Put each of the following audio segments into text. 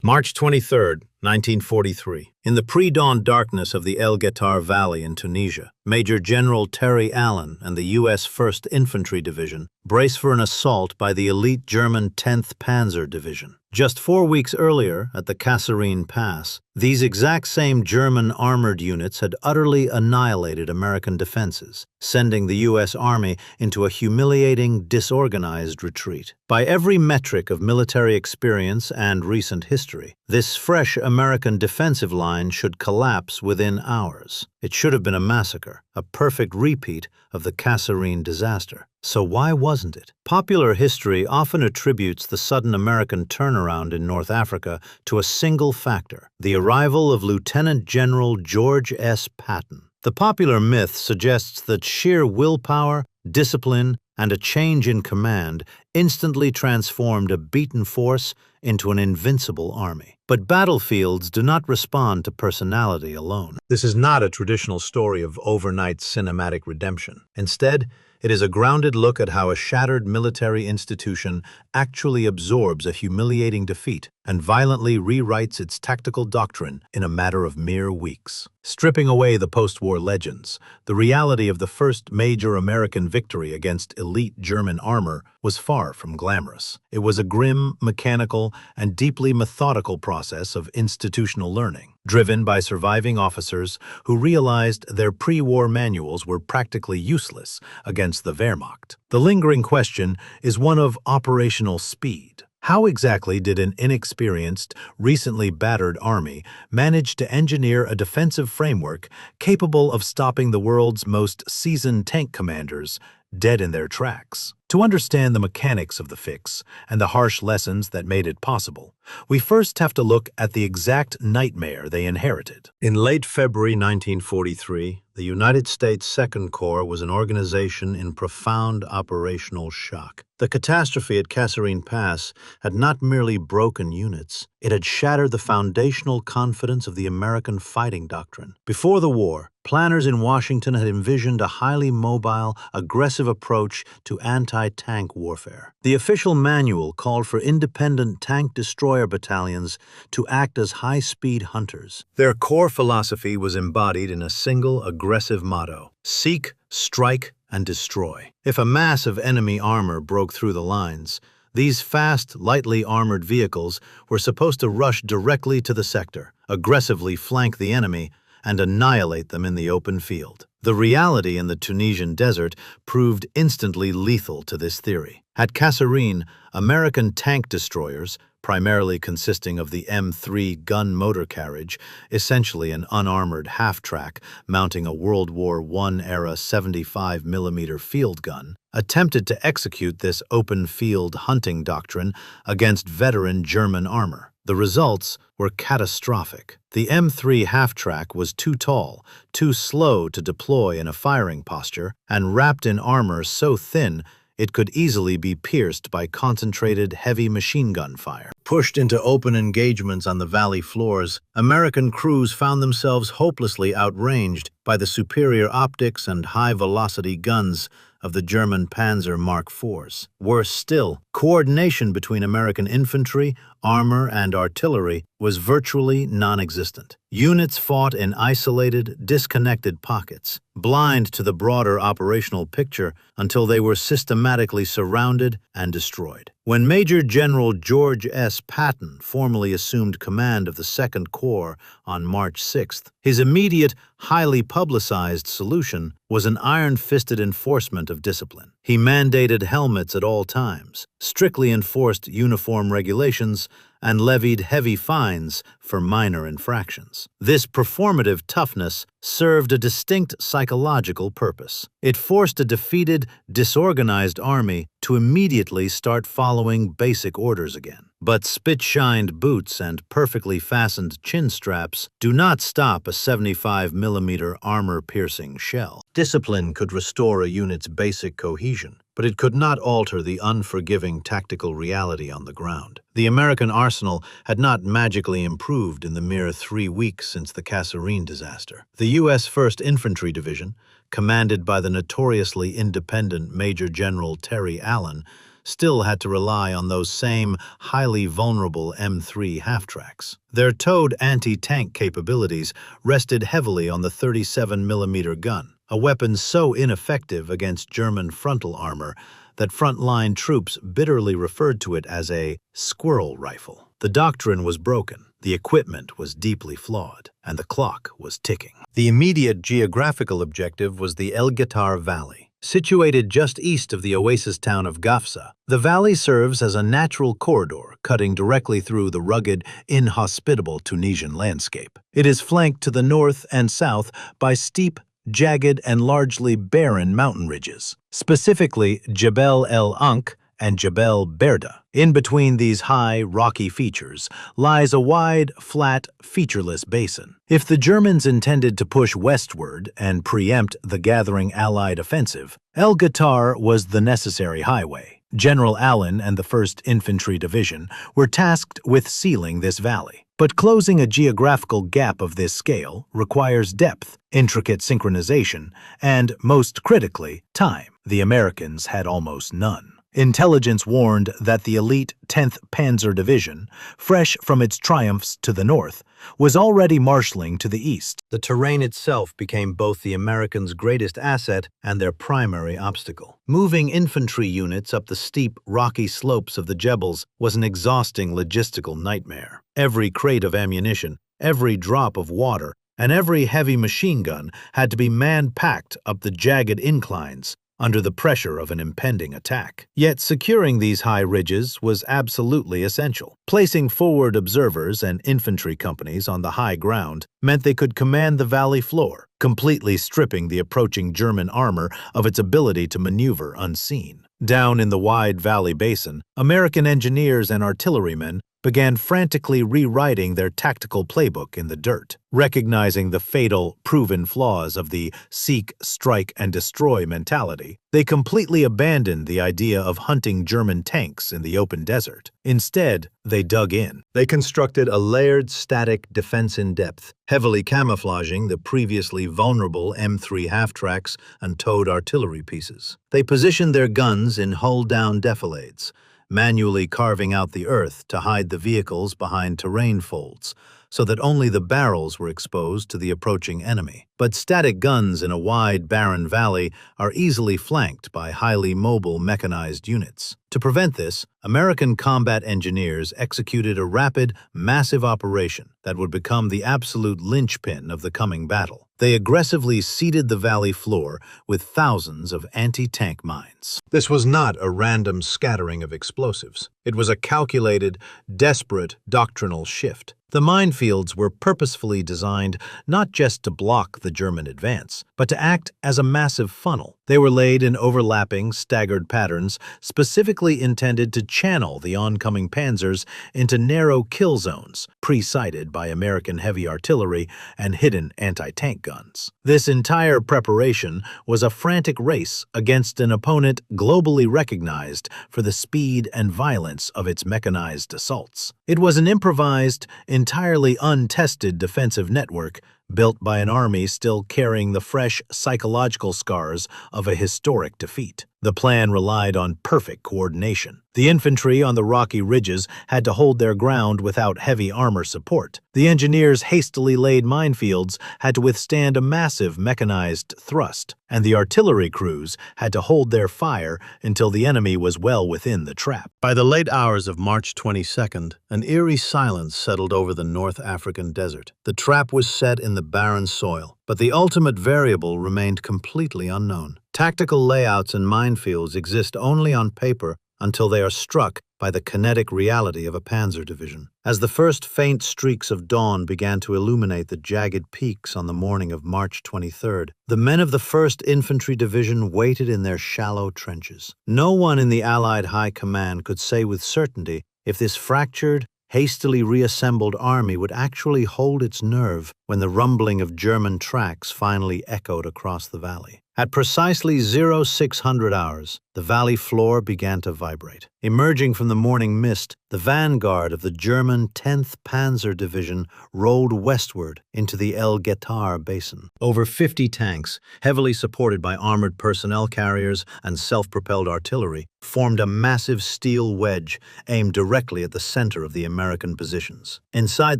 March 23, 1943. In the pre-dawn darkness of the El Guettar Valley in Tunisia, Major General Terry Allen and the U.S. 1st Infantry Division brace for an assault by the elite German 10th Panzer Division. Just 4 weeks earlier, at the Kasserine Pass, these exact same German armored units had utterly annihilated American defenses, sending the U.S. Army into a humiliating, disorganized retreat. By every metric of military experience and recent history, this fresh American defensive line should collapse within hours. It should have been a massacre, a perfect repeat of the Kasserine disaster. So why wasn't it? Popular history often attributes the sudden American turnaround in North Africa to a single factor: the arrival of Lieutenant General George S. Patton. The popular myth suggests that sheer willpower, discipline, and a change in command instantly transformed a beaten force into an invincible army. But battlefields do not respond to personality alone. This is not a traditional story of overnight cinematic redemption. Instead, it is a grounded look at how a shattered military institution actually absorbs a humiliating defeat and violently rewrites its tactical doctrine in a matter of mere weeks. Stripping away the post-war legends, the reality of the first major American victory against elite German armor was far from glamorous. It was a grim, mechanical, and deeply methodical process of institutional learning, driven by surviving officers who realized their pre-war manuals were practically useless against the Wehrmacht. The lingering question is one of operational speed. How exactly did an inexperienced, recently battered army manage to engineer a defensive framework capable of stopping the world's most seasoned tank commanders dead in their tracks? To understand the mechanics of the fix and the harsh lessons that made it possible, we first have to look at the exact nightmare they inherited. In late February 1943, the United States Second Corps was an organization in profound operational shock. The catastrophe at Kasserine Pass had not merely broken units, it had shattered the foundational confidence of the American fighting doctrine. Before the war, planners in Washington had envisioned a highly mobile, aggressive approach to anti-tank warfare. The official manual called for independent tank destroyer battalions to act as high-speed hunters. Their core philosophy was embodied in a single aggressive motto: seek, strike, and destroy. If a mass of enemy armor broke through the lines, these fast, lightly armored vehicles were supposed to rush directly to the sector, aggressively flank the enemy, and annihilate them in the open field. The reality in the Tunisian desert proved instantly lethal to this theory. At Kasserine, American tank destroyers, primarily consisting of the M3 gun motor carriage, essentially an unarmored half-track mounting a World War I-era 75mm field gun, attempted to execute this open-field hunting doctrine against veteran German armor. The results were catastrophic. The M3 half-track was too tall, too slow to deploy in a firing posture, and wrapped in armor so thin it could easily be pierced by concentrated heavy machine gun fire. Pushed into open engagements on the valley floors, American crews found themselves hopelessly outranged by the superior optics and high-velocity guns of the German Panzer Mark IVs. Worse still, coordination between American infantry, armor, and artillery was virtually non-existent. Units fought in isolated, disconnected pockets, blind to the broader operational picture until they were systematically surrounded and destroyed. When Major General George S. Patton formally assumed command of the Second Corps on March 6th, his immediate, highly publicized solution was an iron-fisted enforcement of discipline. He mandated helmets at all times, strictly enforced uniform regulations, and levied heavy fines for minor infractions. This performative toughness served a distinct psychological purpose. It forced a defeated, disorganized army to immediately start following basic orders again. But spit-shined boots and perfectly fastened chin straps do not stop a 75mm armor-piercing shell. Discipline could restore a unit's basic cohesion, but it could not alter the unforgiving tactical reality on the ground. The American arsenal had not magically improved in the mere 3 weeks since the Kasserine disaster. The U.S. 1st Infantry Division, commanded by the notoriously independent Major General Terry Allen, still had to rely on those same highly vulnerable M3 half-tracks. Their towed anti-tank capabilities rested heavily on the 37mm gun, a weapon so ineffective against German frontal armor that front-line troops bitterly referred to it as a squirrel rifle. The doctrine was broken, the equipment was deeply flawed, and the clock was ticking. The immediate geographical objective was the El Guettar Valley. Situated just east of the oasis town of Gafsa, the valley serves as a natural corridor cutting directly through the rugged, inhospitable Tunisian landscape. It is flanked to the north and south by steep, jagged, and largely barren mountain ridges, specifically Jebel El Ankh and Jebel Berda. In between these high, rocky features lies a wide, flat, featureless basin. If the Germans intended to push westward and preempt the gathering Allied offensive, El Guettar was the necessary highway. General Allen and the 1st Infantry Division were tasked with sealing this valley. But closing a geographical gap of this scale requires depth, intricate synchronization, and, most critically, time. The Americans had almost none. Intelligence warned that the elite 10th Panzer Division, fresh from its triumphs to the north, was already marshaling to the east. The terrain itself became both the Americans' greatest asset and their primary obstacle. Moving infantry units up the steep, rocky slopes of the Jebels was an exhausting logistical nightmare. Every crate of ammunition, every drop of water, and every heavy machine gun had to be man-packed up the jagged inclines under the pressure of an impending attack. Yet securing these high ridges was absolutely essential. Placing forward observers and infantry companies on the high ground meant they could command the valley floor, completely stripping the approaching German armor of its ability to maneuver unseen. Down in the wide valley basin, American engineers and artillerymen began frantically rewriting their tactical playbook in the dirt. Recognizing the fatal, proven flaws of the seek, strike, and destroy mentality, they completely abandoned the idea of hunting German tanks in the open desert. Instead, they dug in. They constructed a layered, static defense in depth, heavily camouflaging the previously vulnerable M3 half-tracks and towed artillery pieces. They positioned their guns in hull-down defilades, manually carving out the earth to hide the vehicles behind terrain folds, so that only the barrels were exposed to the approaching enemy. But static guns in a wide, barren valley are easily flanked by highly mobile mechanized units. To prevent this, American combat engineers executed a rapid, massive operation that would become the absolute linchpin of the coming battle. They aggressively seeded the valley floor with thousands of anti-tank mines. This was not a random scattering of explosives. It was a calculated, desperate doctrinal shift. The minefields were purposefully designed not just to block the German advance, but to act as a massive funnel. They were laid in overlapping, staggered patterns specifically intended to channel the oncoming panzers into narrow kill zones, pre-sighted by American heavy artillery and hidden anti-tank guns. This entire preparation was a frantic race against an opponent globally recognized for the speed and violence of its mechanized assaults. It was an improvised, entirely untested defensive network built by an army still carrying the fresh psychological scars of a historic defeat. The plan relied on perfect coordination. The infantry on the rocky ridges had to hold their ground without heavy armor support. The engineers' hastily laid minefields had to withstand a massive mechanized thrust, and the artillery crews had to hold their fire until the enemy was well within the trap. By the late hours of March 22nd, an eerie silence settled over the North African desert. The trap was set in the barren soil, but the ultimate variable remained completely unknown. Tactical layouts and minefields exist only on paper until they are struck by the kinetic reality of a Panzer Division. As the first faint streaks of dawn began to illuminate the jagged peaks on the morning of March 23rd, the men of the 1st Infantry Division waited in their shallow trenches. No one in the Allied High Command could say with certainty if this fractured, hastily reassembled army would actually hold its nerve when the rumbling of German tracks finally echoed across the valley. At precisely 0600 hours, the valley floor began to vibrate. Emerging from the morning mist, the vanguard of the German 10th Panzer Division rolled westward into the El Guettar Basin. Over 50 tanks, heavily supported by armored personnel carriers and self-propelled artillery, formed a massive steel wedge aimed directly at the center of the American positions. Inside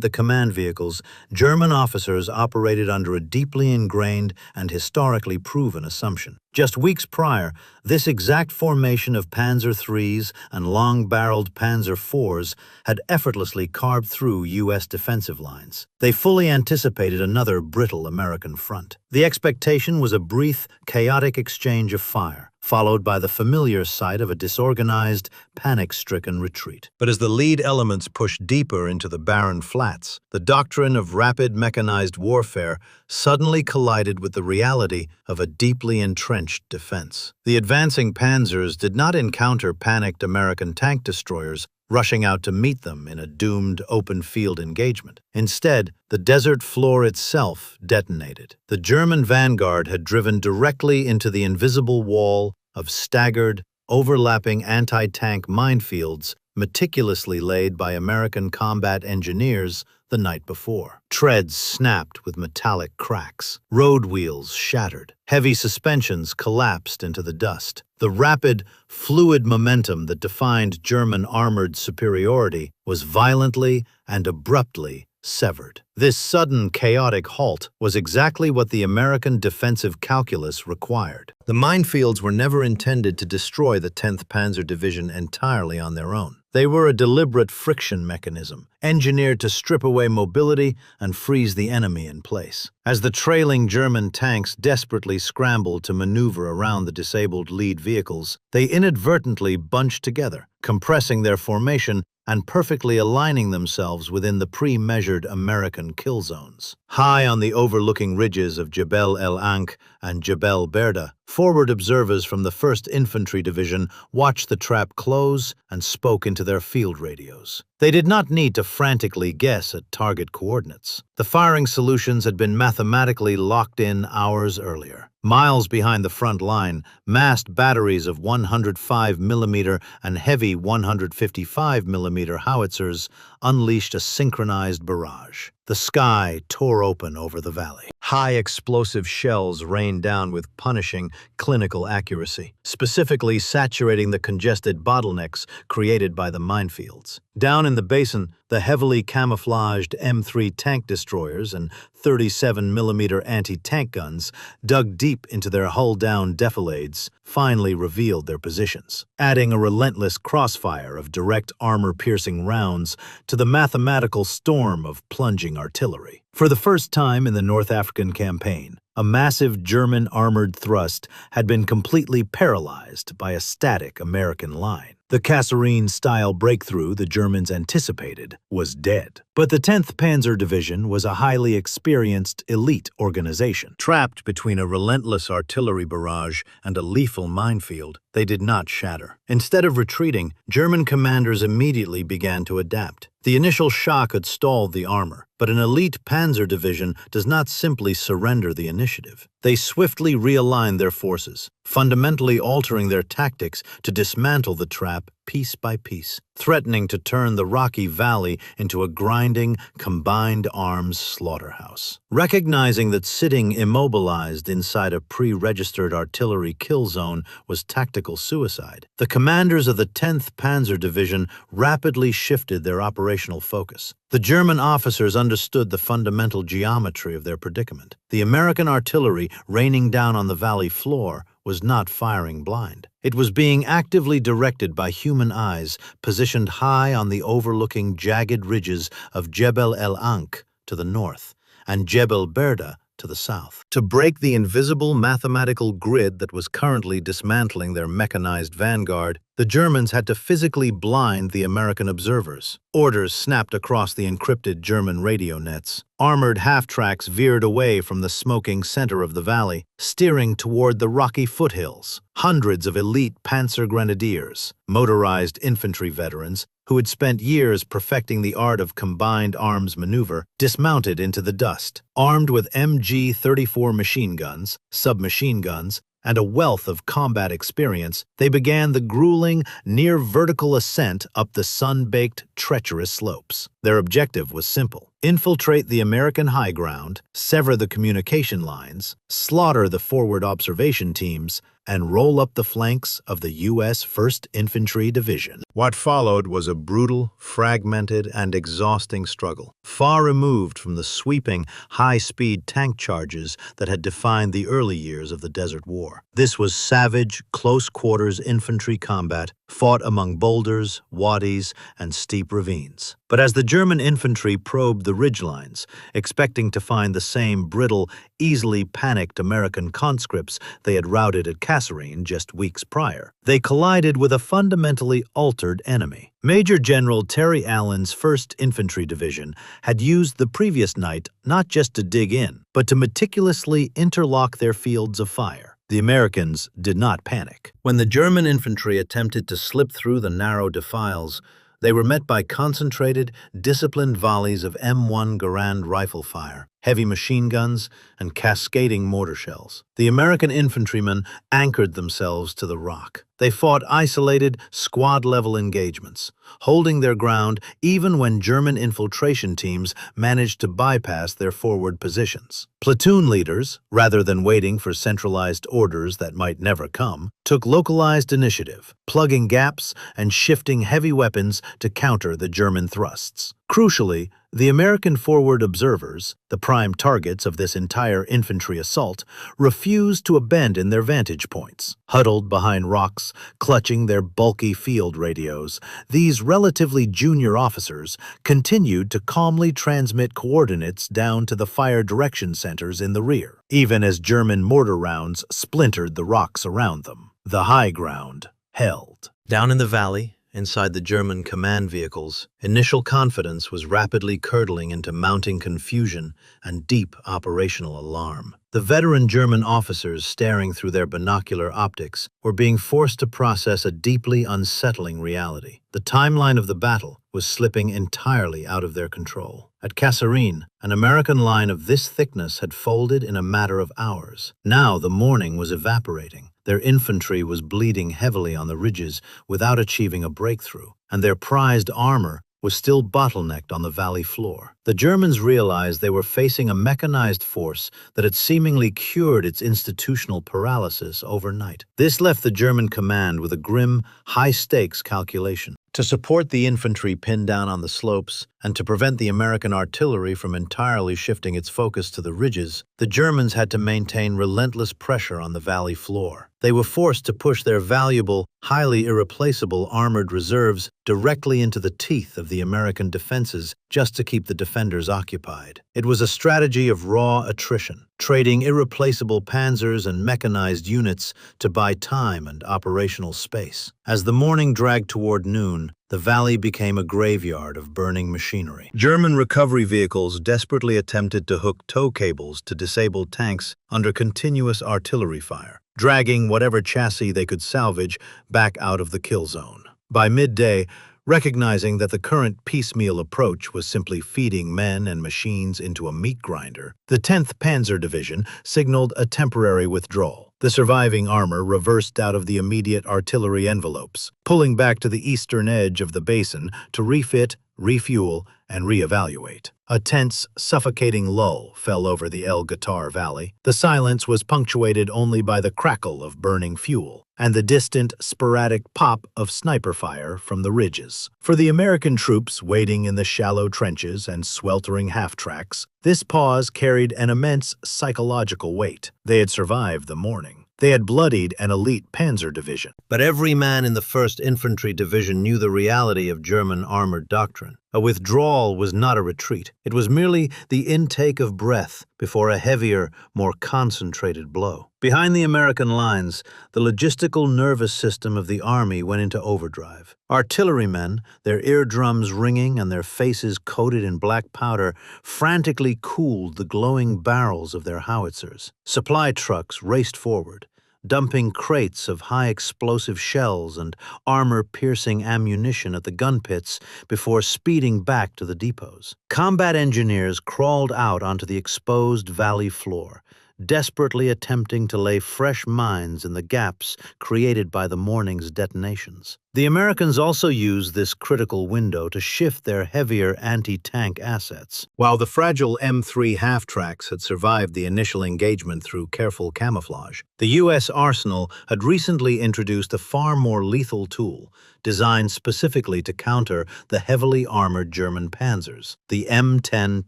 the command vehicles, German officers operated under a deeply ingrained and historically proven assumption. Just weeks prior, this exact formation of Panzer IIIs and long-barreled Panzer IVs had effortlessly carved through U.S. defensive lines. They fully anticipated another brittle American front. The expectation was a brief, chaotic exchange of fire, followed by the familiar sight of a disorganized, panic-stricken retreat. But as the lead elements pushed deeper into the barren flats, the doctrine of rapid mechanized warfare suddenly collided with the reality of a deeply entrenched defense. The advancing panzers did not encounter panicked American tank destroyers rushing out to meet them in a doomed open-field engagement. Instead, the desert floor itself detonated. The German vanguard had driven directly into the invisible wall of staggered, overlapping anti-tank minefields meticulously laid by American combat engineers the night before. Treads snapped with metallic cracks. Road wheels shattered. Heavy suspensions collapsed into the dust. The rapid, fluid momentum that defined German armored superiority was violently and abruptly severed. This sudden, chaotic halt was exactly what the American defensive calculus required. The minefields were never intended to destroy the 10th Panzer Division entirely on their own. They were a deliberate friction mechanism, engineered to strip away mobility and freeze the enemy in place. As the trailing German tanks desperately scrambled to maneuver around the disabled lead vehicles, they inadvertently bunched together, compressing their formation and perfectly aligning themselves within the pre-measured American kill zones. High on the overlooking ridges of Jebel El Ankh and Jebel Berda, forward observers from the 1st Infantry Division watched the trap close and spoke into their field radios. They did not need to frantically guess at target coordinates. The firing solutions had been mathematically locked in hours earlier. Miles behind the front line, massed batteries of 105mm and heavy 155mm howitzers unleashed a synchronized barrage. The sky tore open over the valley. High explosive shells rained down with punishing, clinical accuracy, specifically saturating the congested bottlenecks created by the minefields. Down in the basin, the heavily camouflaged M3 tank destroyers and 37mm anti-tank guns dug deep into their hull-down defilades, finally revealed their positions, adding a relentless crossfire of direct armor-piercing rounds to the mathematical storm of plunging artillery. For the first time in the North African campaign, a massive German armored thrust had been completely paralyzed by a static American line. The Kasserine-style breakthrough the Germans anticipated was dead. But the 10th Panzer Division was a highly experienced elite organization. Trapped between a relentless artillery barrage and a lethal minefield, they did not shatter. Instead of retreating, German commanders immediately began to adapt. The initial shock had stalled the armor, but an elite Panzer Division does not simply surrender the initiative. They swiftly realigned their forces, fundamentally altering their tactics to dismantle the trap piece by piece, threatening to turn the rocky valley into a grinding, combined arms slaughterhouse. Recognizing that sitting immobilized inside a pre-registered artillery kill zone was tactical suicide, the commanders of the 10th Panzer Division rapidly shifted their operational focus. The German officers understood the fundamental geometry of their predicament. The American artillery raining down on the valley floor was not firing blind. It was being actively directed by human eyes positioned high on the overlooking jagged ridges of Jebel El Ankh to the north and Jebel Berda to the south. To break the invisible mathematical grid that was currently dismantling their mechanized vanguard, the Germans had to physically blind the American observers. Orders snapped across the encrypted German radio nets. Armored half-tracks veered away from the smoking center of the valley, steering toward the rocky foothills. Hundreds of elite Panzer Grenadiers, motorized infantry veterans, who had spent years perfecting the art of combined arms maneuver, dismounted into the dust. Armed with MG-34 machine guns, submachine guns, and a wealth of combat experience, they began the grueling, near-vertical ascent up the sun-baked, treacherous slopes. Their objective was simple: infiltrate the American high ground, sever the communication lines, slaughter the forward observation teams, and roll up the flanks of the U.S. 1st Infantry Division. What followed was a brutal, fragmented, and exhausting struggle, far removed from the sweeping, high-speed tank charges that had defined the early years of the Desert War. This was savage, close-quarters infantry combat fought among boulders, wadis, and steep ravines. But as the German infantry probed the ridgelines, expecting to find the same brittle, easily panicked American conscripts they had routed at Kasserine just weeks prior, they collided with a fundamentally altered enemy. Major General Terry Allen's 1st Infantry Division had used the previous night not just to dig in, but to meticulously interlock their fields of fire. The Americans did not panic. When the German infantry attempted to slip through the narrow defiles, they were met by concentrated, disciplined volleys of M1 Garand rifle fire, heavy machine guns, and cascading mortar shells. The American infantrymen anchored themselves to the rock. They fought isolated, squad-level engagements, holding their ground even when German infiltration teams managed to bypass their forward positions. Platoon leaders, rather than waiting for centralized orders that might never come, took localized initiative, plugging gaps and shifting heavy weapons to counter the German thrusts. Crucially, the American forward observers, the prime targets of this entire infantry assault, refused to abandon their vantage points. Huddled behind rocks, clutching their bulky field radios, these relatively junior officers continued to calmly transmit coordinates down to the fire direction centers in the rear, even as German mortar rounds splintered the rocks around them. The high ground held. Down in the valley, inside the German command vehicles, initial confidence was rapidly curdling into mounting confusion and deep operational alarm. The veteran German officers staring through their binocular optics were being forced to process a deeply unsettling reality. The timeline of the battle was slipping entirely out of their control. At Kasserine, an American line of this thickness had folded in a matter of hours. Now the morning was evaporating. Their infantry was bleeding heavily on the ridges without achieving a breakthrough, and their prized armor was still bottlenecked on the valley floor. The Germans realized they were facing a mechanized force that had seemingly cured its institutional paralysis overnight. This left the German command with a grim, high-stakes calculation. To support the infantry pinned down on the slopes, and to prevent the American artillery from entirely shifting its focus to the ridges, the Germans had to maintain relentless pressure on the valley floor. They were forced to push their valuable, highly irreplaceable armored reserves directly into the teeth of the American defenses just to keep the defenders occupied. It was a strategy of raw attrition, trading irreplaceable panzers and mechanized units to buy time and operational space. As the morning dragged toward noon, the valley became a graveyard of burning machinery. German recovery vehicles desperately attempted to hook tow cables to disabled tanks under continuous artillery fire, dragging whatever chassis they could salvage back out of the kill zone. By midday, recognizing that the current piecemeal approach was simply feeding men and machines into a meat grinder, the 10th Panzer Division signaled a temporary withdrawal. The surviving armor reversed out of the immediate artillery envelopes, pulling back to the eastern edge of the basin to refit, refuel, and reevaluate. A tense, suffocating lull fell over the Guettar Valley. The silence was punctuated only by the crackle of burning fuel and the distant, sporadic pop of sniper fire from the ridges. For the American troops waiting in the shallow trenches and sweltering half-tracks, this pause carried an immense psychological weight. They had survived the morning. They had bloodied an elite Panzer Division. But every man in the 1st Infantry Division knew the reality of German armored doctrine. A withdrawal was not a retreat. It was merely the intake of breath before a heavier, more concentrated blow. Behind the American lines, the logistical nervous system of the army went into overdrive. Artillerymen, their eardrums ringing and their faces coated in black powder, frantically cooled the glowing barrels of their howitzers. Supply trucks raced forward, dumping crates of high-explosive shells and armor-piercing ammunition at the gun pits before speeding back to the depots. Combat engineers crawled out onto the exposed valley floor, desperately attempting to lay fresh mines in the gaps created by the morning's detonations. The Americans also used this critical window to shift their heavier anti-tank assets. While the fragile M3 half-tracks had survived the initial engagement through careful camouflage, the U.S. arsenal had recently introduced a far more lethal tool, designed specifically to counter the heavily armored German panzers, the M10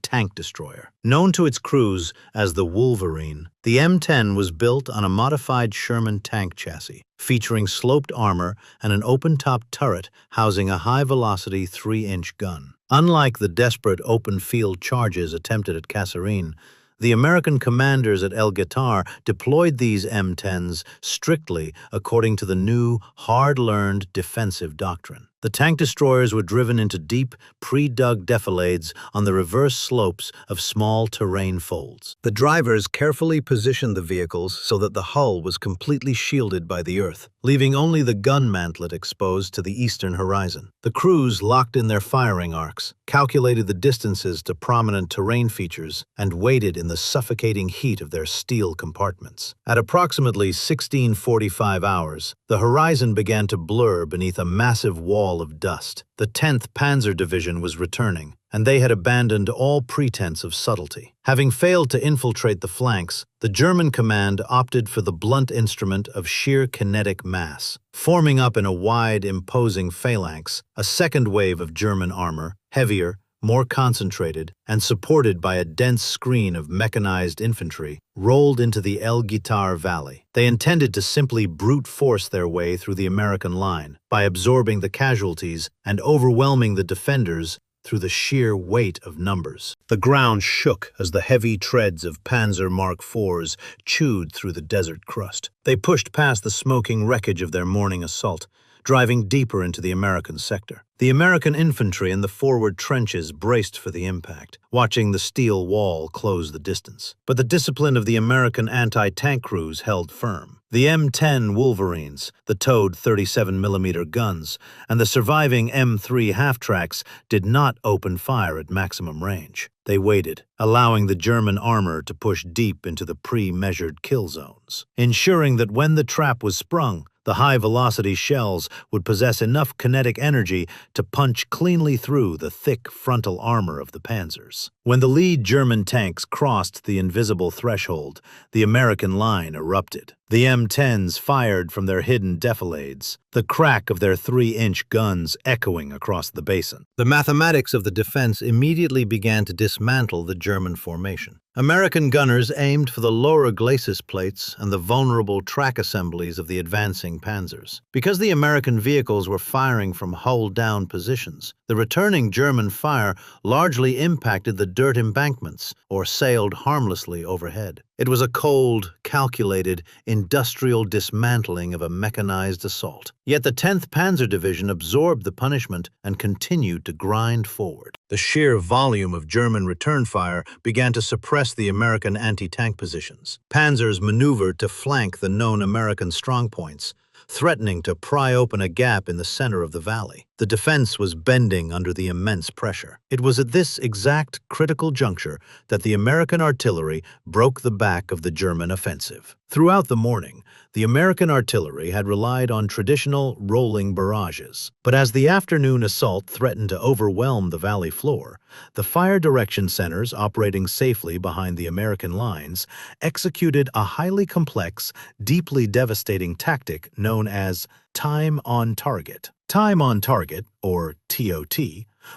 tank destroyer. Known to its crews as the Wolverine, the M10 was built on a modified Sherman tank chassis, featuring sloped armor and an open-top turret housing a high-velocity 3-inch gun. Unlike the desperate open-field charges attempted at Kasserine, the American commanders at Guettar deployed these M10s strictly according to the new, hard-learned defensive doctrine. The tank destroyers were driven into deep, pre-dug defilades on the reverse slopes of small terrain folds. The drivers carefully positioned the vehicles so that the hull was completely shielded by the earth, leaving only the gun mantlet exposed to the eastern horizon. The crews locked in their firing arcs, calculated the distances to prominent terrain features, and waited in the suffocating heat of their steel compartments. At approximately 16:45 hours, the horizon began to blur beneath a massive wall of dust. The 10th Panzer Division was returning, and they had abandoned all pretense of subtlety. Having failed to infiltrate the flanks, the German command opted for the blunt instrument of sheer kinetic mass. Forming up in a wide, imposing phalanx, a second wave of German armor, heavier, more concentrated, and supported by a dense screen of mechanized infantry, rolled into the Guettar Valley. They intended to simply brute force their way through the American line by absorbing the casualties and overwhelming the defenders through the sheer weight of numbers. The ground shook as the heavy treads of Panzer Mark IVs chewed through the desert crust. They pushed past the smoking wreckage of their morning assault, driving deeper into the American sector. The American infantry in the forward trenches braced for the impact, watching the steel wall close the distance. But the discipline of the American anti-tank crews held firm. The M10 Wolverines, the towed 37mm guns, and the surviving M3 half-tracks did not open fire at maximum range. They waited, allowing the German armor to push deep into the pre-measured kill zones, ensuring that when the trap was sprung, the high-velocity shells would possess enough kinetic energy to punch cleanly through the thick frontal armor of the panzers. When the lead German tanks crossed the invisible threshold, the American line erupted. The M10s fired from their hidden defilades, the crack of their 3-inch guns echoing across the basin. The mathematics of the defense immediately began to dismantle the German formation. American gunners aimed for the lower glacis plates and the vulnerable track assemblies of the advancing panzers. Because the American vehicles were firing from hull-down positions, the returning German fire largely impacted the dirt embankments or sailed harmlessly overhead. It was a cold, calculated, industrial dismantling of a mechanized assault. Yet the 10th Panzer Division absorbed the punishment and continued to grind forward. The sheer volume of German return fire began to suppress the American anti-tank positions. Panzers maneuvered to flank the known American strongpoints, threatening to pry open a gap in the center of the valley. The defense was bending under the immense pressure. It was at this exact critical juncture that the American artillery broke the back of the German offensive. Throughout the morning, the American artillery had relied on traditional rolling barrages. But as the afternoon assault threatened to overwhelm the valley floor, the fire direction centers operating safely behind the American lines executed a highly complex, deeply devastating tactic known as time on target. Time on target, or TOT,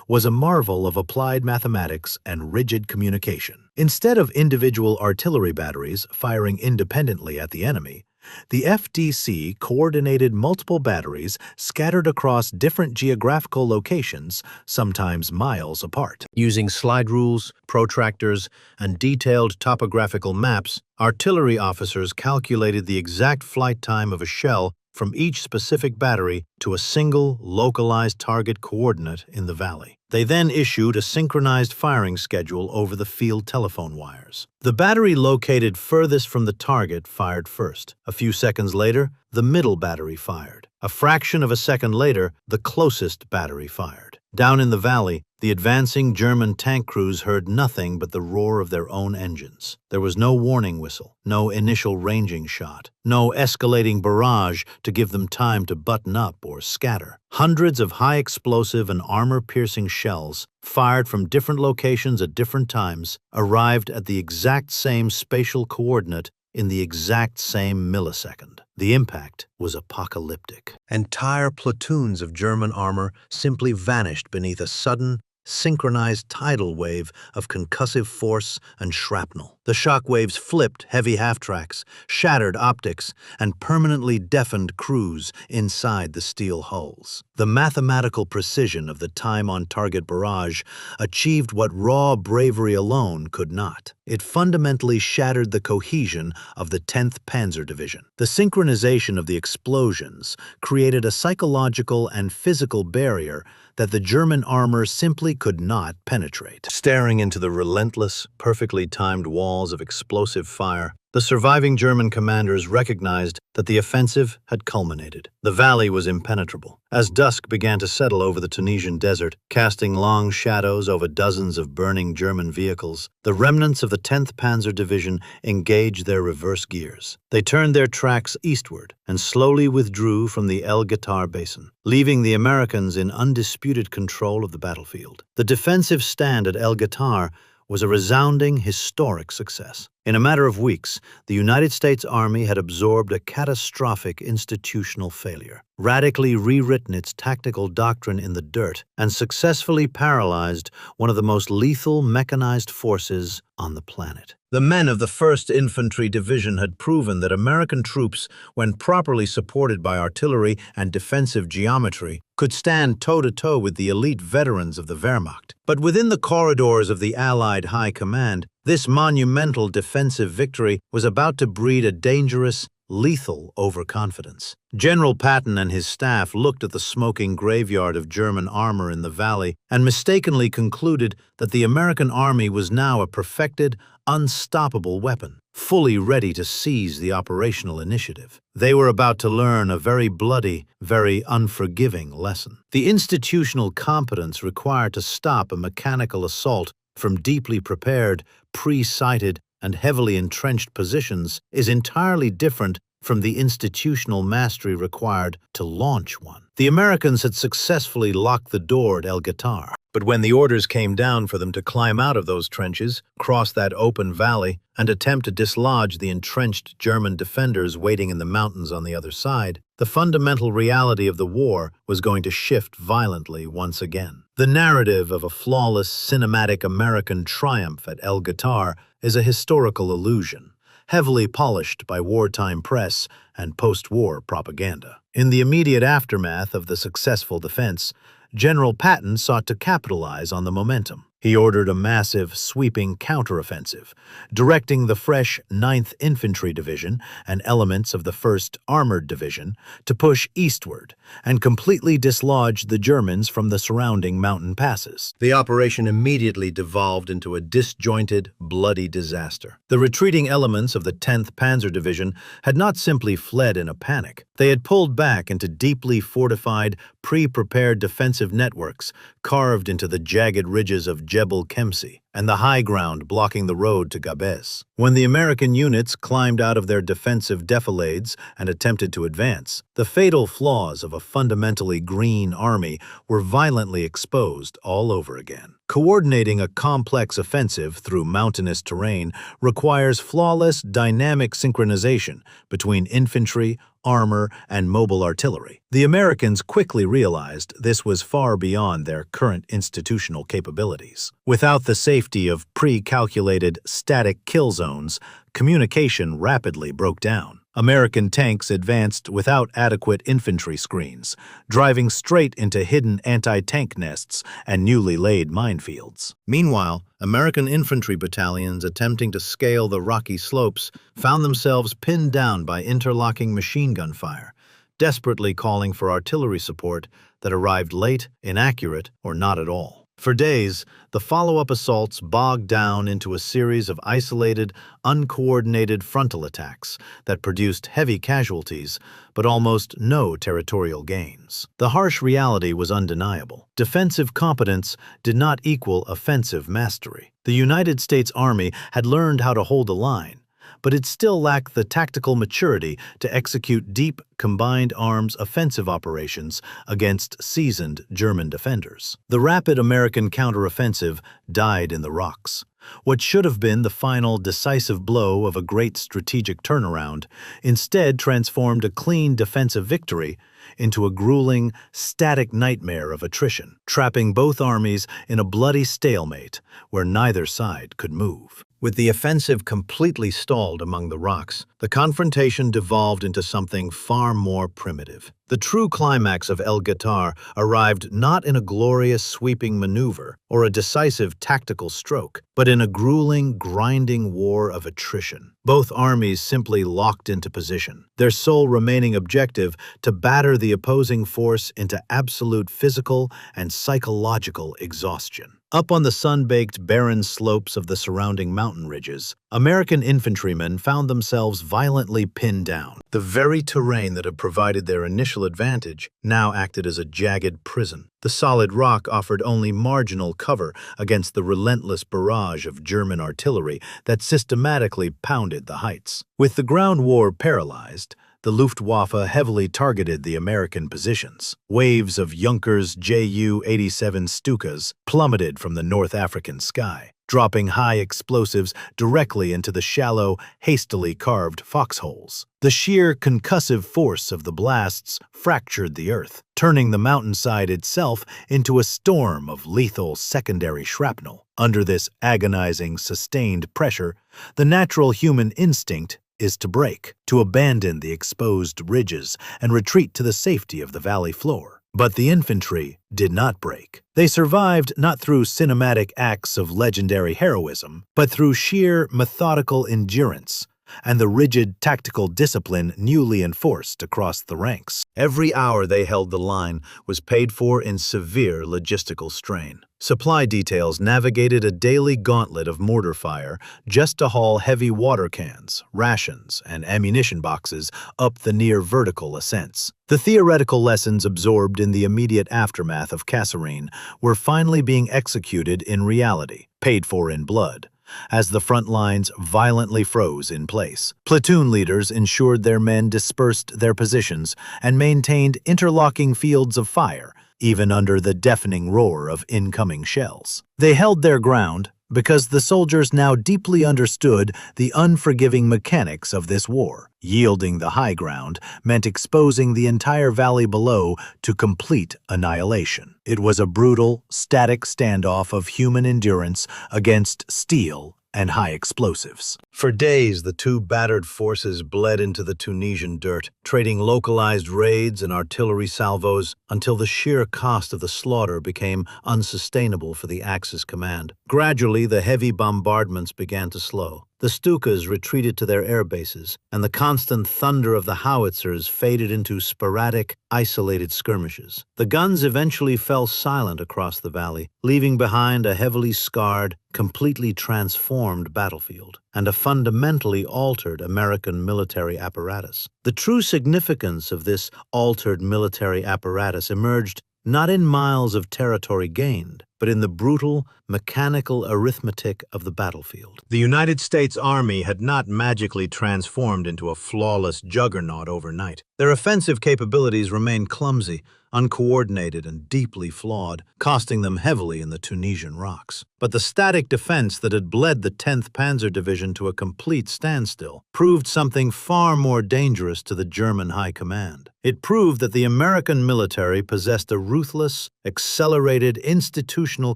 was a marvel of applied mathematics and rigid communication. Instead of individual artillery batteries firing independently at the enemy, the FDC coordinated multiple batteries scattered across different geographical locations, sometimes miles apart. Using slide rules, protractors, and detailed topographical maps, artillery officers calculated the exact flight time of a shell from each specific battery to a single, localized target coordinate in the valley. They then issued a synchronized firing schedule over the field telephone wires. The battery located furthest from the target fired first. A few seconds later, the middle battery fired. A fraction of a second later, the closest battery fired. Down in the valley, The advancing German tank crews heard nothing but the roar of their own engines. There was no warning whistle, no initial ranging shot, no escalating barrage to give them time to button up or scatter. Hundreds of high-explosive and armor-piercing shells, fired from different locations at different times, arrived at the exact same spatial coordinate in the exact same millisecond. The impact was apocalyptic. Entire platoons of German armor simply vanished beneath a sudden, synchronized tidal wave of concussive force and shrapnel. The shock waves flipped heavy half-tracks, shattered optics, and permanently deafened crews inside the steel hulls. The mathematical precision of the time-on-target barrage achieved what raw bravery alone could not. It fundamentally shattered the cohesion of the 10th Panzer Division. The synchronization of the explosions created a psychological and physical barrier that the German armor simply could not penetrate. Staring into the relentless, perfectly timed walls of explosive fire, the surviving German commanders recognized that the offensive had culminated. The valley was impenetrable. As dusk began to settle over the Tunisian desert, casting long shadows over dozens of burning German vehicles, the remnants of the 10th Panzer Division engaged their reverse gears. They turned their tracks eastward and slowly withdrew from the El Guettar Basin, leaving the Americans in undisputed control of the battlefield. The defensive stand at El Guettar was a resounding, historic success. In a matter of weeks, the United States Army had absorbed a catastrophic institutional failure, radically rewritten its tactical doctrine in the dirt, and successfully paralyzed one of the most lethal mechanized forces on the planet. The men of the 1st Infantry Division had proven that American troops, when properly supported by artillery and defensive geometry, could stand toe-to-toe with the elite veterans of the Wehrmacht. But within the corridors of the Allied High Command, this monumental defensive victory was about to breed a dangerous, lethal overconfidence. General Patton and his staff looked at the smoking graveyard of German armor in the valley and mistakenly concluded that the American army was now a perfected, unstoppable weapon, fully ready to seize the operational initiative. They were about to learn a very bloody, very unforgiving lesson. The institutional competence required to stop a mechanical assault from deeply prepared, pre-sighted, and heavily entrenched positions is entirely different from the institutional mastery required to launch one. The Americans had successfully locked the door at El Guettar, but when the orders came down for them to climb out of those trenches, cross that open valley, and attempt to dislodge the entrenched German defenders waiting in the mountains on the other side, the fundamental reality of the war was going to shift violently once again. The narrative of a flawless cinematic American triumph at El Guettar is a historical illusion, heavily polished by wartime press and post-war propaganda. In the immediate aftermath of the successful defense, General Patton sought to capitalize on the momentum. He ordered a massive, sweeping counteroffensive, directing the fresh 9th Infantry Division and elements of the 1st Armored Division to push eastward and completely dislodge the Germans from the surrounding mountain passes. The operation immediately devolved into a disjointed, bloody disaster. The retreating elements of the 10th Panzer Division had not simply fled in a panic. They had pulled back into deeply fortified, pre-prepared defensive networks carved into the jagged ridges of Jebel Kemsi and the high ground blocking the road to Gabes. When the American units climbed out of their defensive defilades and attempted to advance, the fatal flaws of a fundamentally green army were violently exposed all over again. Coordinating a complex offensive through mountainous terrain requires flawless, dynamic synchronization between infantry, armor, and mobile artillery. The Americans quickly realized this was far beyond their current institutional capabilities. Without the safety of pre-calculated static kill zones, communication rapidly broke down. American tanks advanced without adequate infantry screens, driving straight into hidden anti-tank nests and newly laid minefields. Meanwhile, American infantry battalions attempting to scale the rocky slopes found themselves pinned down by interlocking machine gun fire, desperately calling for artillery support that arrived late, inaccurate, or not at all. For days, the follow-up assaults bogged down into a series of isolated, uncoordinated frontal attacks that produced heavy casualties but almost no territorial gains. The harsh reality was undeniable. Defensive competence did not equal offensive mastery. The United States Army had learned how to hold a line, but it still lacked the tactical maturity to execute deep, combined arms offensive operations against seasoned German defenders. The rapid American counteroffensive died in the rocks. What should have been the final decisive blow of a great strategic turnaround instead transformed a clean defensive victory into a grueling, static nightmare of attrition, trapping both armies in a bloody stalemate where neither side could move. With the offensive completely stalled among the rocks, the confrontation devolved into something far more primitive. The true climax of El Guettar arrived not in a glorious sweeping maneuver or a decisive tactical stroke, but in a grueling, grinding war of attrition. Both armies simply locked into position, their sole remaining objective to batter the opposing force into absolute physical and psychological exhaustion. Up on the sun-baked, barren slopes of the surrounding mountain ridges, American infantrymen found themselves violently pinned down. The very terrain that had provided their initial advantage now acted as a jagged prison. The solid rock offered only marginal cover against the relentless barrage of German artillery that systematically pounded the heights. With the ground war paralyzed, the Luftwaffe heavily targeted the American positions. Waves of Junkers Ju-87 Stukas plummeted from the North African sky, dropping high explosives directly into the shallow, hastily carved foxholes. The sheer concussive force of the blasts fractured the earth, turning the mountainside itself into a storm of lethal secondary shrapnel. Under this agonizing, sustained pressure, the natural human instinct is to break, to abandon the exposed ridges and retreat to the safety of the valley floor. But the infantry did not break. They survived not through cinematic acts of legendary heroism, but through sheer methodical endurance and the rigid tactical discipline newly enforced across the ranks. Every hour they held the line was paid for in severe logistical strain. Supply details navigated a daily gauntlet of mortar fire just to haul heavy water cans, rations, and ammunition boxes up the near-vertical ascents. The theoretical lessons absorbed in the immediate aftermath of Kasserine were finally being executed in reality, paid for in blood, as the front lines violently froze in place. Platoon leaders ensured their men dispersed their positions and maintained interlocking fields of fire, even under the deafening roar of incoming shells. They held their ground because the soldiers now deeply understood the unforgiving mechanics of this war. Yielding the high ground meant exposing the entire valley below to complete annihilation. It was a brutal, static standoff of human endurance against steel and high explosives. For days, the two battered forces bled into the Tunisian dirt, trading localized raids and artillery salvos until the sheer cost of the slaughter became unsustainable for the Axis command. Gradually, the heavy bombardments began to slow. The Stukas retreated to their air bases, and the constant thunder of the howitzers faded into sporadic, isolated skirmishes. The guns eventually fell silent across the valley, leaving behind a heavily scarred, completely transformed battlefield and a fundamentally altered American military apparatus. The true significance of this altered military apparatus emerged not in miles of territory gained, but in the brutal, mechanical arithmetic of the battlefield. The United States Army had not magically transformed into a flawless juggernaut overnight. Their offensive capabilities remained clumsy, uncoordinated, and deeply flawed, costing them heavily in the Tunisian rocks. But the static defense that had bled the 10th Panzer Division to a complete standstill proved something far more dangerous to the German High Command. It proved that the American military possessed a ruthless, accelerated institutional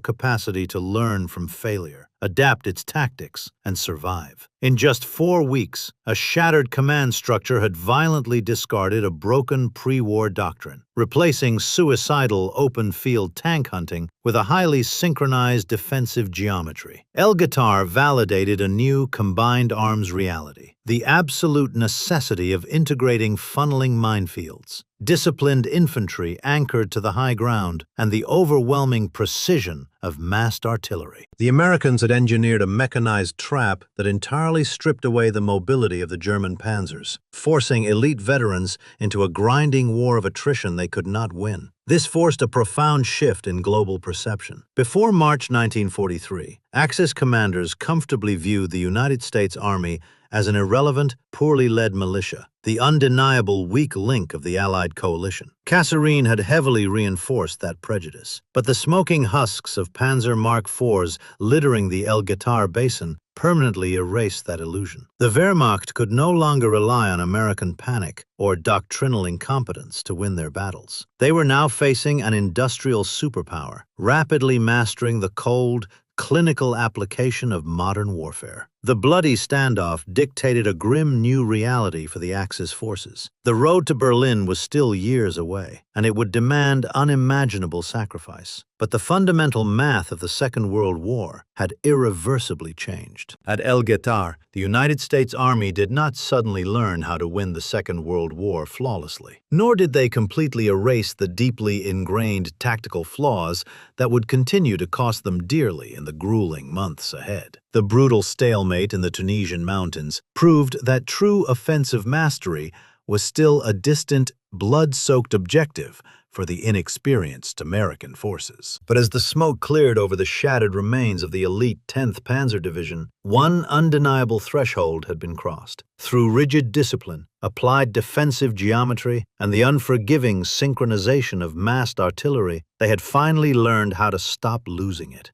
capacity to learn from failure, adapt its tactics, and survive. In just 4 weeks, a shattered command structure had violently discarded a broken pre-war doctrine, replacing suicidal open-field tank hunting with a highly synchronized defensive geometry. El Guettar validated a new combined arms reality. the absolute necessity of integrating funneling minefields, disciplined infantry anchored to the high ground, and the overwhelming precision of massed artillery. The Americans had engineered a mechanized trap that entirely stripped away the mobility of the German panzers, forcing elite veterans into a grinding war of attrition they could not win. This forced a profound shift in global perception. Before March 1943, Axis commanders comfortably viewed the United States Army as an irrelevant, poorly led militia, the undeniable weak link of the Allied coalition. Kasserine had heavily reinforced that prejudice, but the smoking husks of Panzer Mark IVs littering the Guettar basin permanently erased that illusion. The Wehrmacht could no longer rely on American panic or doctrinal incompetence to win their battles. They were now facing an industrial superpower, rapidly mastering the cold, clinical application of modern warfare. The bloody standoff dictated a grim new reality for the Axis forces. The road to Berlin was still years away, and it would demand unimaginable sacrifice. But the fundamental math of the Second World War had irreversibly changed. At Guettar, the United States Army did not suddenly learn how to win the Second World War flawlessly, nor did they completely erase the deeply ingrained tactical flaws that would continue to cost them dearly in the grueling months ahead. The brutal stalemate in the Tunisian mountains proved that true offensive mastery was still a distant, blood-soaked objective for the inexperienced American forces. But as the smoke cleared over the shattered remains of the elite 10th Panzer Division, one undeniable threshold had been crossed. Through rigid discipline, applied defensive geometry, and the unforgiving synchronization of massed artillery, they had finally learned how to stop losing it.